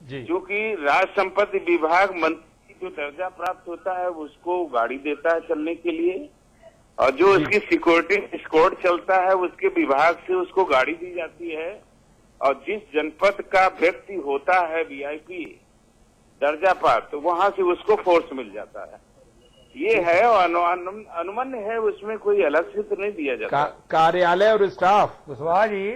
क्योंकि राज संपत्ति विभाग मंत्री जो दर्जा प्राप्त होता है उसको गाड़ी देता है चलने के लिए, और जो उसकी सिक्योरिटी स्क्वाड चलता है उसके विभाग से उसको गाड़ी दी जाती है, और जिस जनपद का व्यक्ति होता है वीआईपी दर्जा प्राप्त तो वहां से उसको फोर्स मिल जाता है। ये है और अनुमन्य है, उसमें कोई अलग से तो नहीं दिया जाता। कार्यालय और स्टाफ कुशवाहा जी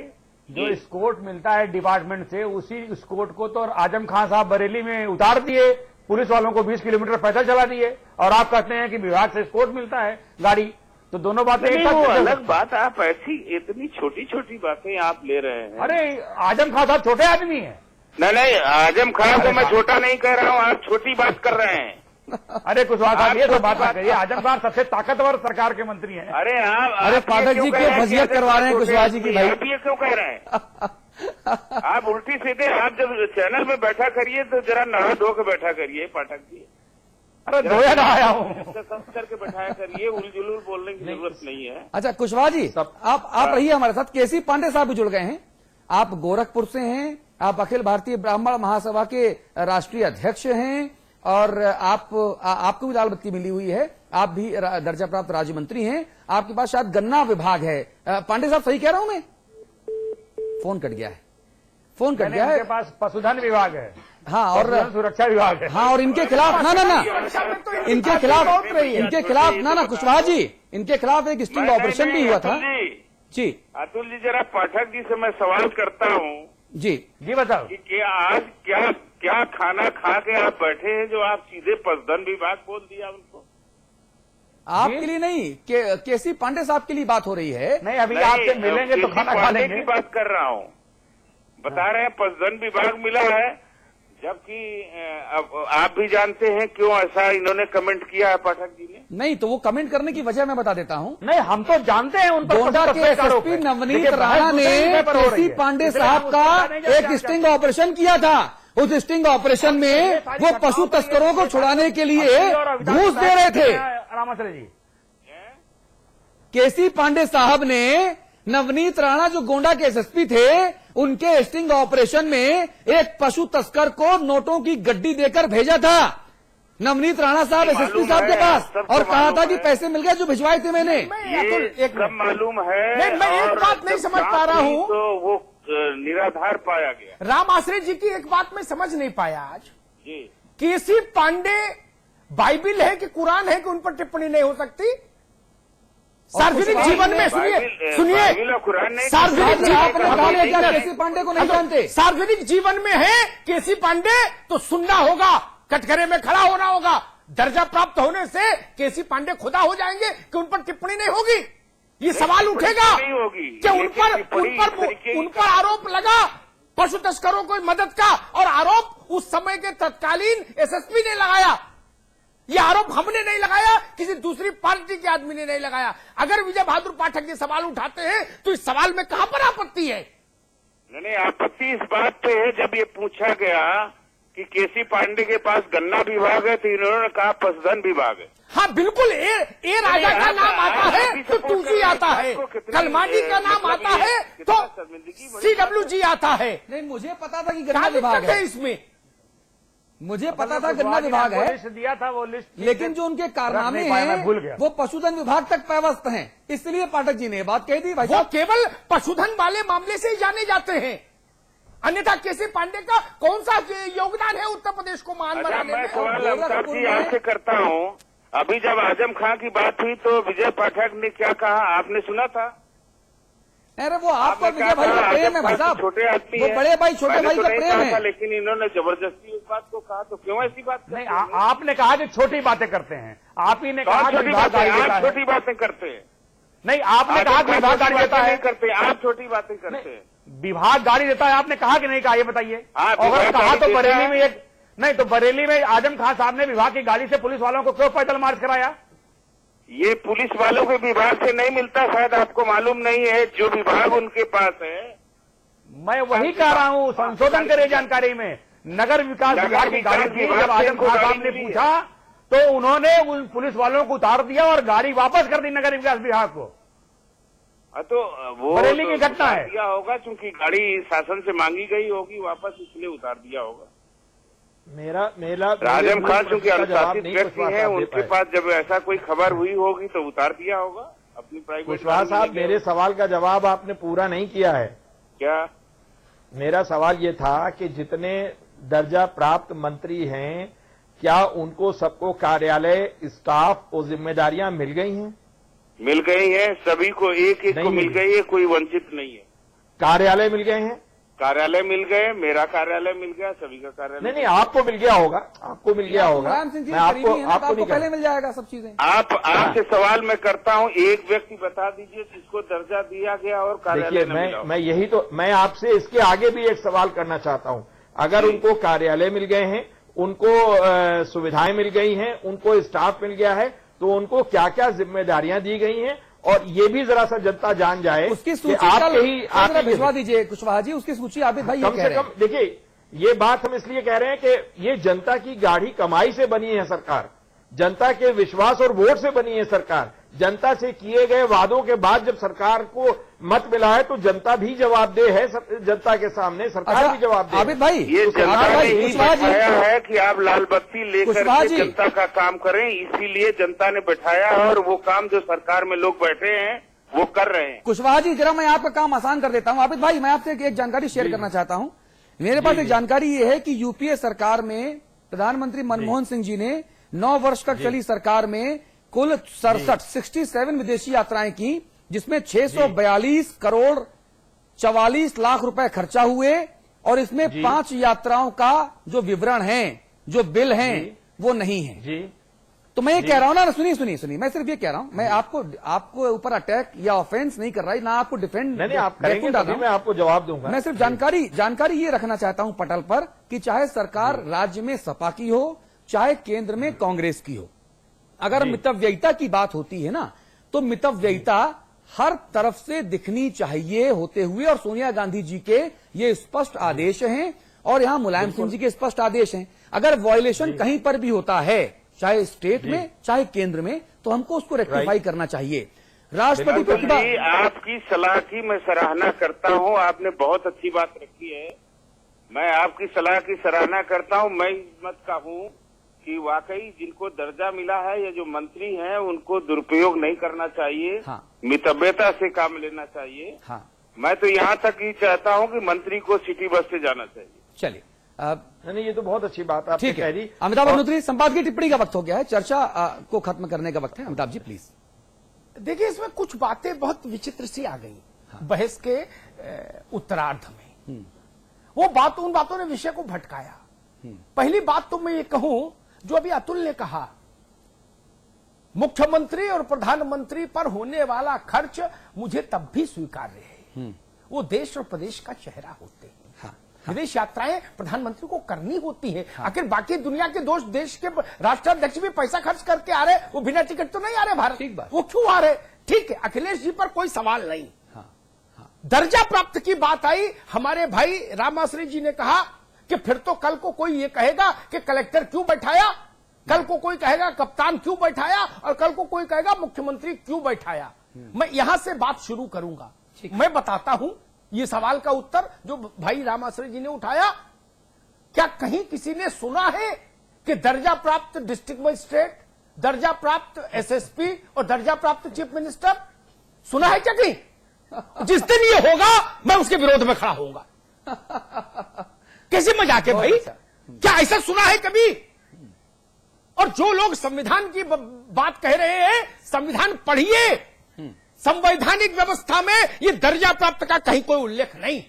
जो स्कोर्ट मिलता है डिपार्टमेंट से, उसी स्कोर्ट को तो आजम खान साहब बरेली में उतार दिए, पुलिस वालों को 20 किलोमीटर पैदल चला दिए, और आप कहते हैं कि विभाग से स्कोर्ट मिलता है गाड़ी, तो दोनों बातें एक साथ। वो अलग बात, आप ऐसी इतनी छोटी छोटी बातें आप ले रहे हैं। अरे आजम खान साहब छोटे आदमी हैं। नहीं, आजम खान को मैं छोटा नहीं कह रहा हूँ, आप छोटी बात कर रहे हैं। अरे कुशवाहा साहब ये तो बात करिए, आजम खान सबसे ताकतवर सरकार के मंत्री हैं। अरे पाठक जी क्यों फजीहत करवा रहे हैं कुशवाहा जी की? भाई आप ये क्यों कह रहे हैं? आप उल्टी सीधे, आप जब चैनल में बैठा करिए तो जरा नहा धो के बैठा करिए पाठक जी। अरे धोया ना आया हूँ करके बैठाया करिए, उलझुल बोलने की जरूरत नहीं है। अच्छा कुशवाहा जी, आप रहिए हमारे साथ। केसी पांडे साहब भी जुड़ गए हैं, आप गोरखपुर से हैं, आप अखिल भारतीय ब्राह्मण महासभा के राष्ट्रीय अध्यक्ष हैं, और आपको भी लाल बत्ती मिली हुई है, आप भी दर्जा प्राप्त राज्य मंत्री हैं, आपके पास शायद गन्ना विभाग है। पांडे साहब सही कह रहा हूं मैं? फोन कट गया है, फोन कट गया है। इनके पास पशुधन विभाग है, हाँ, और सुरक्षा विभाग है। हाँ, और इनके खिलाफ ना इनके खिलाफ ना कुशवाहा जी, इनके खिलाफ एक स्टिंग ऑपरेशन भी हुआ था जी। अतुल जी, जरा पाठक जी से मैं सवाल करता हूँ जी बताओ कि आज क्या खाना खा के आप बैठे हैं जो आप सीधे पशुधन विभाग बोल दिया उनको? आपके लिए नहीं, केसी पांडे साहब के लिए बात हो रही है। नहीं, अभी आपसे मिलेंगे तो खाना खा लेंगे की बात कर रहा हूँ। बता रहे हैं पशुधन विभाग मिला है, जबकि आप भी जानते हैं क्यों ऐसा इन्होंने कमेंट किया है पाठक जी ने। नहीं, तो वो कमेंट करने की वजह मैं बता देता हूँ। नहीं, हम तो जानते हैं उन पर गोंडा के एसएसपी नवनीत राणा ने केसी पांडे साहब का एक स्टिंग ऑपरेशन किया था। उस स्टिंग ऑपरेशन में वो पशु तस्करों को छुड़ाने के लिए घूस दे रहे थे। रामाचल जी, केसी पांडे साहब ने नवनीत राणा जो गोंडा के एसएसपी थे, उनके स्टिंग ऑपरेशन में एक पशु तस्कर को नोटों की गड्डी देकर भेजा था नवनीत राणा साहब एसएसपी साहब के पास, और कहा था कि पैसे मिल गए जो भिजवाए थे मैंने। एक मालूम है। मैं एक बात नहीं समझ पा रहा हूँ, तो वो निराधार पाया गया। राम आश्रय जी की एक बात मैं समझ नहीं पाया आज जी। केसी पांडे बाइबिल है कि कुरान है कि उन पर टिप्पणी नहीं हो सकती? सार्वजनिक जीवन में सुनिए, सार्वजनिक जीवन केसी पांडे को नहीं जानते? सार्वजनिक जीवन में है केसी पांडे तो सुनना होगा, कटघरे में खड़ा होना होगा। दर्जा प्राप्त होने से केसी पांडे खुदा हो जाएंगे कि उन पर टिप्पणी नहीं होगी? ये सवाल उठेगा कि उन पर आरोप लगा पशु तस्करों को मदद का, और आरोप उस समय के तत्कालीन एसएसपी ने लगाया। ये आरोप हमने नहीं लगाया, किसी दूसरी पार्टी के आदमी ने नहीं लगाया। अगर विजय बहादुर पाठक ये सवाल उठाते हैं तो इस सवाल में कहां पर आपत्ति है? नहीं, आपत्ति इस बात पे है, जब ये पूछा गया कि केसी पांडे के पास गन्ना विभाग है तो इन्होंने कहा पशुधन विभाग है। हाँ बिल्कुल, ए राजा का नाम आता है तो तुलसी आता है, कलमाजी का नाम आता है तो CWG आता है। नहीं, मुझे पता था कि गन्ना विभाग है, इसमें मुझे पता था गन्ना विभाग है, दिया था वो लिस्ट, लेकिन जो उनके कारनामे हैं वो पशुधन विभाग तक पैवस्त हैं। इसलिए पाठक जी ने बात कही थी। भाई वो केवल पशुधन वाले मामले से ही जाने जाते हैं, अन्यथा केसी पांडे का कौन सा योगदान है उत्तर प्रदेश को महान बनाने में? मैं सवाल आपसे करता हूँ, अभी जब आजम खान की बात हुई तो विजय पाठक ने क्या कहा, आपने सुना था? अरे वो आपका विजय भाई का प्रेम है भाई साहब, छोटे आदमी, वो बड़े भाई छोटे भाई का प्रेम है। लेकिन इन्होंने जबरदस्ती उस बात को कहा, तो क्यों ऐसी बात नहीं? आपने कहा कि छोटी बातें करते हैं, आप ही ने कहा छोटी बातें करते हैं। नहीं, आपने कहा कि विभाग गाड़ी देता है, करते आप छोटी बातें करते हैं। विभाग गाड़ी देता है, आपने कहा कि नहीं कहा, ये बताइए। अगर कहा तो बरेली में एक नहीं, तो बरेली में आजम खान साहब ने विभाग की गाड़ी से पुलिस वालों को क्यों पैदल मार्च कराया? ये पुलिस वालों के विभाग से नहीं मिलता, शायद आपको मालूम नहीं है, जो विभाग उनके पास है। मैं वही कह रहा हूँ, संशोधन करे जानकारी में। नगर विकास विभाग की गाड़ी थी, जब आजम खान साहब ने पूछा तो उन्होंने उन पुलिस वालों को उतार दिया और गाड़ी वापस कर दी नगर विकास विभाग को। तो वो बरेली की घटना है, दिया होगा, क्योंकि गाड़ी शासन से मांगी गई होगी वापस, इसलिए उतार दिया होगा। मेरा आजम खान चूंकि जवाब अनुशासित नहीं व्यक्ति कुशवाहा है, साहब दे उनके पाए। पास जब ऐसा कोई खबर हुई होगी तो उतार दिया होगा अपनी प्राइवेट। कुशवाहा साहब, मेरे सवाल का जवाब आपने पूरा नहीं किया है। क्या? मेरा सवाल ये था कि जितने दर्जा प्राप्त मंत्री हैं, क्या उनको सबको कार्यालय स्टाफ और जिम्मेदारियां मिल गई हैं? मिल गई है, सभी को एक एक को नहीं मिल मिली। गई है, कोई वंचित नहीं है। कार्यालय मिल गए हैं? कार्यालय मिल गए, मेरा कार्यालय मिल गया, सभी का कार्यालय। नहीं, आपको मिल गया होगा, आपको मिल गया होगा। मुलायम सिंह जी मैं करीबी है ना, तो आपको आपको नहीं पहले कह मिल जाएगा सब चीजें। आपसे सवाल मैं करता हूं, एक व्यक्ति बता दीजिए जिसको दर्जा दिया गया और कार्यालय देखिए, न मिला हो। मैं आपसे इसके आगे भी एक सवाल करना चाहता हूं। अगर उनको कार्यालय मिल गए हैं, उनको सुविधाएं मिल गई हैं, उनको स्टाफ मिल गया है, तो उनको क्या क्या जिम्मेदारियां दी गई हैं, और ये भी जरा सा जनता जान जाए उसकी कि सूची आप कल ही जरा भिजवा दीजिए कुशवाहा जी, उसकी सूची आबिद भाई ये कम कह से रहे हैं। कम। देखिए, ये बात हम इसलिए कह रहे हैं कि ये जनता की गाढ़ी कमाई से बनी है सरकार, जनता के विश्वास और वोट से बनी है सरकार। जनता से किए गए वादों के बाद जब सरकार को मत मिला है, तो जनता भी जवाबदेह है, जनता के सामने सरकार भी जवाबदेह है। आबिद भाई, ये आबिद जनता ने भाई, ही कुशवाहा जी, बैठाया है कि आप लाल बत्ती लेकर कुशवाहा के जी। जनता का काम करें, इसीलिए जनता ने बैठाया और वो काम जो सरकार में लोग बैठे हैं वो कर रहे हैं। कुशवाहा जी जरा मैं आपका काम आसान कर देता हूं। आबिद भाई, मैं आपसे एक जानकारी शेयर करना चाहता हूं। मेरे पास एक जानकारी ये है कि यूपीए सरकार में प्रधानमंत्री मनमोहन सिंह जी ने 9 वर्ष तक चली सरकार में कुल 67 विदेशी यात्राएं की, जिसमें 642 करोड़ 44 लाख रुपए खर्चा हुए, और इसमें 5 यात्राओं का जो विवरण है, जो बिल हैं, वो नहीं है। जी, तो मैं ये कह रहा हूं ना, सुनिए, मैं सिर्फ ये कह रहा हूं, मैं आपको ऊपर अटैक या ऑफेंस नहीं कर रहा, ना आपको डिफेंड नहीं, आप करेंगे तभी मैं आपको जवाब दूंगा। मैं सिर्फ जानकारी ये रखना चाहता हूं पटल पर कि चाहे सरकार राज्य में सपा की हो, चाहे केंद्र में कांग्रेस की हो, अगर मितव्ययिता की बात होती है ना, तो मितव्ययिता हर तरफ से दिखनी चाहिए होते हुए, और सोनिया गांधी जी के ये स्पष्ट आदेश हैं, और यहां मुलायम सिंह जी के स्पष्ट आदेश हैं। अगर वायलेशन कहीं पर भी होता है, चाहे स्टेट में चाहे केंद्र में, तो हमको उसको रेक्टिफाई करना चाहिए। राष्ट्रपति प्रतिभा, आपकी सलाह की मैं सराहना करता हूं, आपने बहुत अच्छी बात रखी है, मैं आपकी सलाह की सराहना करता हूं। मैं इस मत का हूं कि वाकई जिनको दर्जा मिला है या जो मंत्री हैं उनको दुरुपयोग नहीं करना चाहिए, हाँ। मितव्ययता से काम लेना चाहिए। हाँ, मैं तो यहाँ तक ही चाहता हूँ कि मंत्री को सिटी बस से जाना चाहिए। चलिए नहीं, ये तो बहुत अच्छी बात आपने ठीक कह है। दी। अमिताभ अग्निहोत्री, संपादकीय टिप्पणी का वक्त हो गया है, चर्चा को खत्म करने का वक्त है। अमिताभ जी प्लीज। देखिए, इसमें कुछ बातें बहुत विचित्र सी आ गई बहस के उत्तरार्ध में। वो उन बातों ने विषय को भटकाया। पहली बात तो मैं ये कहूं, जो अभी अतुल ने कहा, मुख्यमंत्री और प्रधानमंत्री पर होने वाला खर्च मुझे तब भी स्वीकार्य है। वो देश और प्रदेश का चेहरा होते हैं। विदेश यात्राएं प्रधानमंत्री को करनी होती है। आखिर बाकी दुनिया के देश के राष्ट्राध्यक्ष भी पैसा खर्च करके आ रहे, वो बिना टिकट तो नहीं आ रहे भारत। ठीक बात। वो क्यों आ रहे? ठीक है, अखिलेश जी पर कोई सवाल नहीं। दर्जा प्राप्त की बात आई, हमारे भाई रामाश्री जी ने कहा कि फिर तो कल को कोई ये कहेगा कि कलेक्टर क्यों बैठाया, कल को कोई कहेगा कप्तान क्यों बैठाया, और कल को कोई कहेगा मुख्यमंत्री क्यों बैठाया। मैं यहां से बात शुरू करूंगा। मैं बताता हूं ये सवाल का उत्तर जो भाई रामाश्री जी ने उठाया। क्या कहीं किसी ने सुना है कि दर्जा प्राप्त डिस्ट्रिक्ट मजिस्ट्रेट, दर्जा प्राप्त एसएसपी और दर्जा प्राप्त चीफ मिनिस्टर सुना है क्या कहीं? जिस दिन ये होगा मैं उसके विरोध में खड़ा होऊंगा। कैसे मजाक है भाई? क्या ऐसा सुना है कभी? और जो लोग संविधान की बात कह रहे हैं, संविधान पढ़िए। संवैधानिक व्यवस्था में ये दर्जा प्राप्त का कहीं कोई उल्लेख नहीं,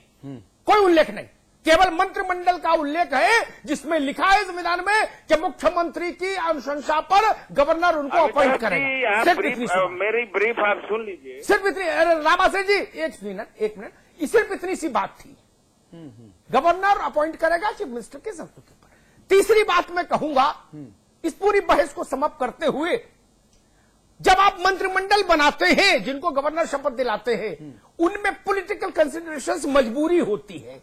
कोई उल्लेख नहीं। केवल मंत्रिमंडल का उल्लेख है, जिसमें लिखा है संविधान में कि मुख्यमंत्री की अनुशंसा पर गवर्नर उनको अपॉइंट करेगा। सिर्फ इतनी मेरी ब्रीफ आप सुन लीजिए। सिर्फ इतनी, रामाश्री जी एक मिनट, सिर्फ इतनी सी बात थी। गवर्नर अपॉइंट करेगा चीफ मिनिस्टर की संस्तुति पर। तीसरी बात मैं कहूंगा, इस पूरी बहस को समाप्त करते हुए, जब आप मंत्रिमंडल बनाते हैं, जिनको गवर्नर शपथ दिलाते हैं, उनमें पॉलिटिकल कंसिडरेशंस मजबूरी होती है।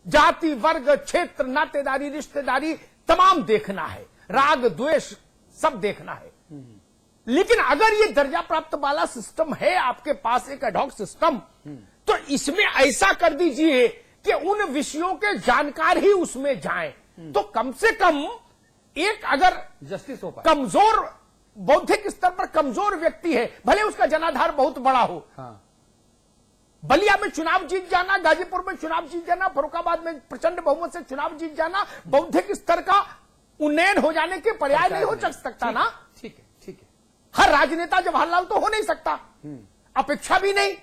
जाति, वर्ग, क्षेत्र, नातेदारी, रिश्तेदारी तमाम देखना है, राग द्वेष सब देखना है। लेकिन अगर ये दर्जा प्राप्त वाला सिस्टम है आपके पास, एक एडहॉक सिस्टम, तो इसमें ऐसा कर दीजिए कि उन विषयों के जानकार ही उसमें जाएं। तो कम से कम एक अगर जस्टिस हो पाए। कमजोर बौद्धिक स्तर पर कमजोर व्यक्ति है, भले उसका जनाधार बहुत बड़ा हो, हाँ। बलिया में चुनाव जीत जाना, गाजीपुर में चुनाव जीत जाना, फर्रुखाबाद में प्रचंड बहुमत से चुनाव जीत जाना, बौद्धिक स्तर का उन्नयन हो जाने के पर्याय नहीं हो सकता ना। ठीक है, ठीक है। हर राजनेता जवाहरलाल तो हो नहीं सकता, अपेक्षा भी नहीं।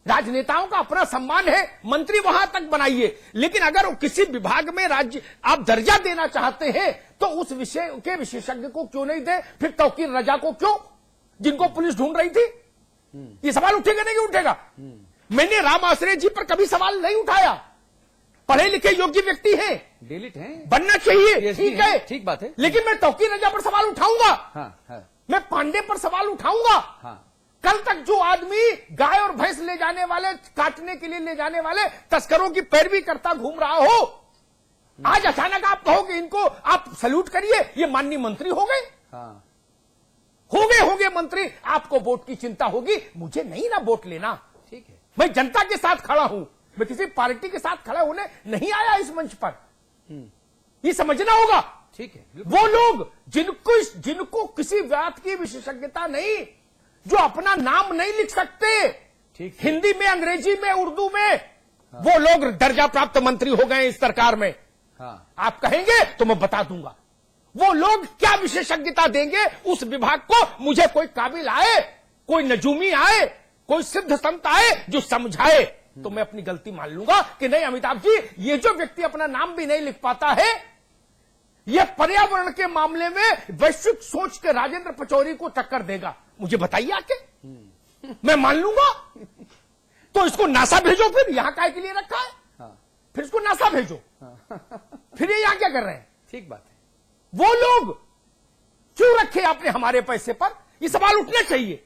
राजनेताओं का अपना सम्मान है, मंत्री वहां तक बनाइए, लेकिन अगर किसी विभाग में राज्य आप दर्जा देना चाहते हैं तो उस विषय के विशेषज्ञ को क्यों नहीं दे, फिर तौकीर रजा को क्यों, जिनको पुलिस ढूंढ रही थी। ये सवाल उठेगा नहीं कि उठेगा? मैंने राम आश्रय जी पर कभी सवाल नहीं उठाया, पढ़े लिखे योग्य व्यक्ति हैं, डिलीट हैं, बनना चाहिए, PhD ठीक है, ठीक बात है। लेकिन मैं तौकीर रजा पर सवाल उठाऊंगा, हाँ, हाँ, मैं पांडे पर सवाल उठाऊंगा। हाँ। कल तक जो आदमी गाय और भैंस ले जाने वाले, काटने के लिए ले जाने वाले तस्करों की पैरवी करता घूम रहा हो, आज अचानक आप कहोगे इनको आप सल्यूट करिए, ये माननीय मंत्री हो गए। हाँ। हो गए मंत्री, आपको वोट की चिंता होगी, मुझे नहीं ना वोट लेना। ठीक है। मैं जनता के साथ खड़ा हूं, मैं किसी पार्टी के साथ खड़ा होने नहीं आया इस मंच पर, ये समझना होगा। ठीक है। वो लोग जिनको किसी बात की विशेषज्ञता नहीं, जो अपना नाम नहीं लिख सकते, ठीक, हिंदी में, अंग्रेजी में, उर्दू में, वो लोग दर्जा प्राप्त मंत्री हो गए इस सरकार में। हाँ। आप कहेंगे तो मैं बता दूंगा वो लोग क्या विशेषज्ञता देंगे उस विभाग को। मुझे कोई काबिल आए, कोई नजूमी आए, कोई सिद्ध संत आए जो समझाए, तो मैं अपनी गलती मान लूंगा कि नहीं अमिताभ जी, ये जो व्यक्ति अपना नाम भी नहीं लिख पाता है, ये पर्यावरण के मामले में वैश्विक सोच के राजेंद्र पचौरी को टक्कर देगा। मुझे बताइए आके, मैं मान लूंगा। तो इसको नासा भेजो, फिर यहां काय के लिए रखा है? हाँ। फिर इसको नासा भेजो। फिर ये यहां क्या कर रहे हैं? ठीक बात है। वो लोग क्यों रखे आपने हमारे पैसे पर? ये सवाल उठने चाहिए।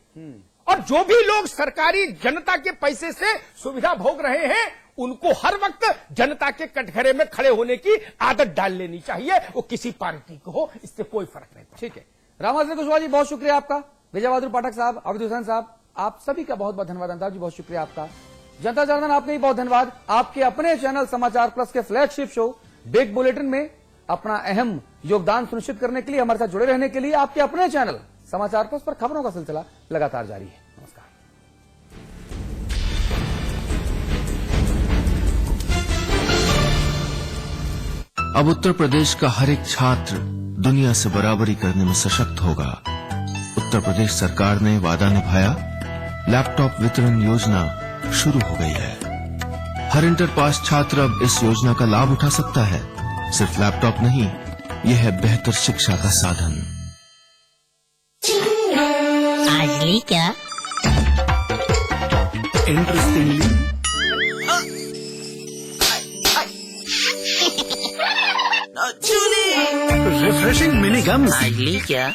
और जो भी लोग सरकारी जनता के पैसे से सुविधा भोग रहे हैं, उनको हर वक्त जनता के कटघरे में खड़े होने की आदत डाल लेनी चाहिए, वो किसी पार्टी को हो, इससे कोई फर्क नहीं पड़ता। ठीक है। रामाश्रय कुशवाहा जी, बहुत शुक्रिया आपका। विजय बहादुर पाठक साहब, अवधि हुसैन साहब, आप सभी का बहुत बहुत धन्यवाद। अमिताभ जी, बहुत शुक्रिया आपका। जनता जनार्दन, आपका भी बहुत धन्यवाद। आपके अपने चैनल समाचार प्लस के फ्लैगशिप शो बिग बुलेटिन में अपना अहम योगदान सुनिश्चित करने के लिए, हमारे साथ जुड़े रहने के लिए आपके अपने चैनल समाचार प्लस पर खबरों का सिलसिला लगातार जारी है। नमस्कार। अब उत्तर प्रदेश का हर एक छात्र दुनिया से बराबरी करने में सशक्त होगा। उत्तर प्रदेश सरकार ने वादा निभाया, लैपटॉप वितरण योजना शुरू हो गई है। हर इंटर पास छात्र अब इस योजना का लाभ उठा सकता है। सिर्फ लैपटॉप नहीं, यह है बेहतर शिक्षा का साधन। आज ली क्या? Interestingly, refreshing mini gums. आज ली क्या?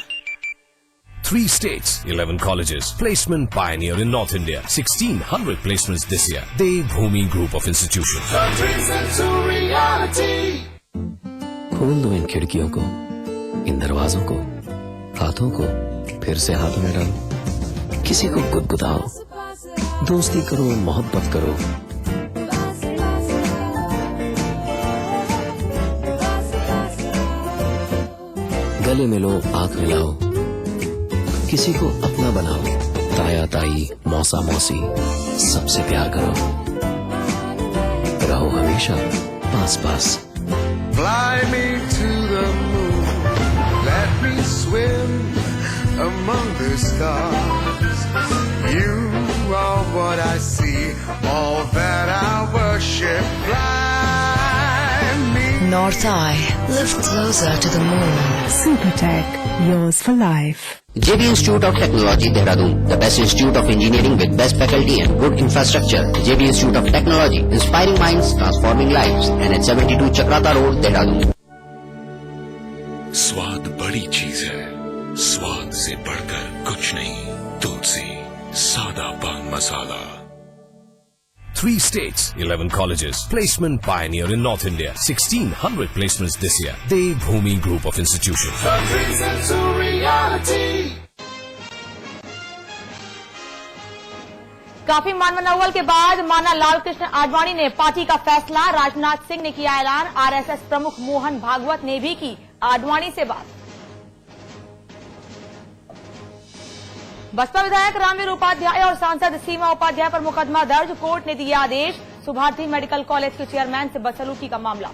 3 states, 11 colleges. Placement pioneer in North India. 1,600 placements this year. Devbhoomi Group of Institutions. खोल दो इन खिड़कियों को, इन दरवाजों को, हाथों को फिर से हाथों में डालो। किसी को गुदगुदाओ, दोस्ती करो, मोहब्बत करो। गले मिलो, आंख मिलाओ, किसी को अपना बनाओ। ताया ताई, मौसा मौसी, सबसे प्यार करो। रहो हमेशा पास पास। Fly me to the moon, let me swim among the stars. You are what I see, all that I worship. Fly me. North Eye, live closer to the moon. Supertech, yours for life. JB Institute of Technology, Dehradun, the best institute of engineering with best faculty and good infrastructure. JB Institute of Technology, inspiring minds, transforming lives. And at 72 Chakrata Road, Dehradun. स्वाद बड़ी चीज है, स्वाद से बढ़कर कुछ नहीं। तुलसी सादा पान मसाला। 3 states, 11 colleges. Placement pioneer in North India. 1,600 placements this year. Devbhoomi Group of Institutions. काफी मानवनौवल के बाद माना लालकृष्ण आडवाणी ने पार्टी का फैसला, राजनाथ सिंह ने किया ऐलान, आरएसएस प्रमुख मोहन भागवत ने भी की आडवाणी से बात। बसपा विधायक रामवीर उपाध्याय और सांसद सीमा उपाध्याय पर मुकदमा दर्ज, कोर्ट ने दिया आदेश। सुभारती मेडिकल कॉलेज के चेयरमैन से बदसलूकी का मामला।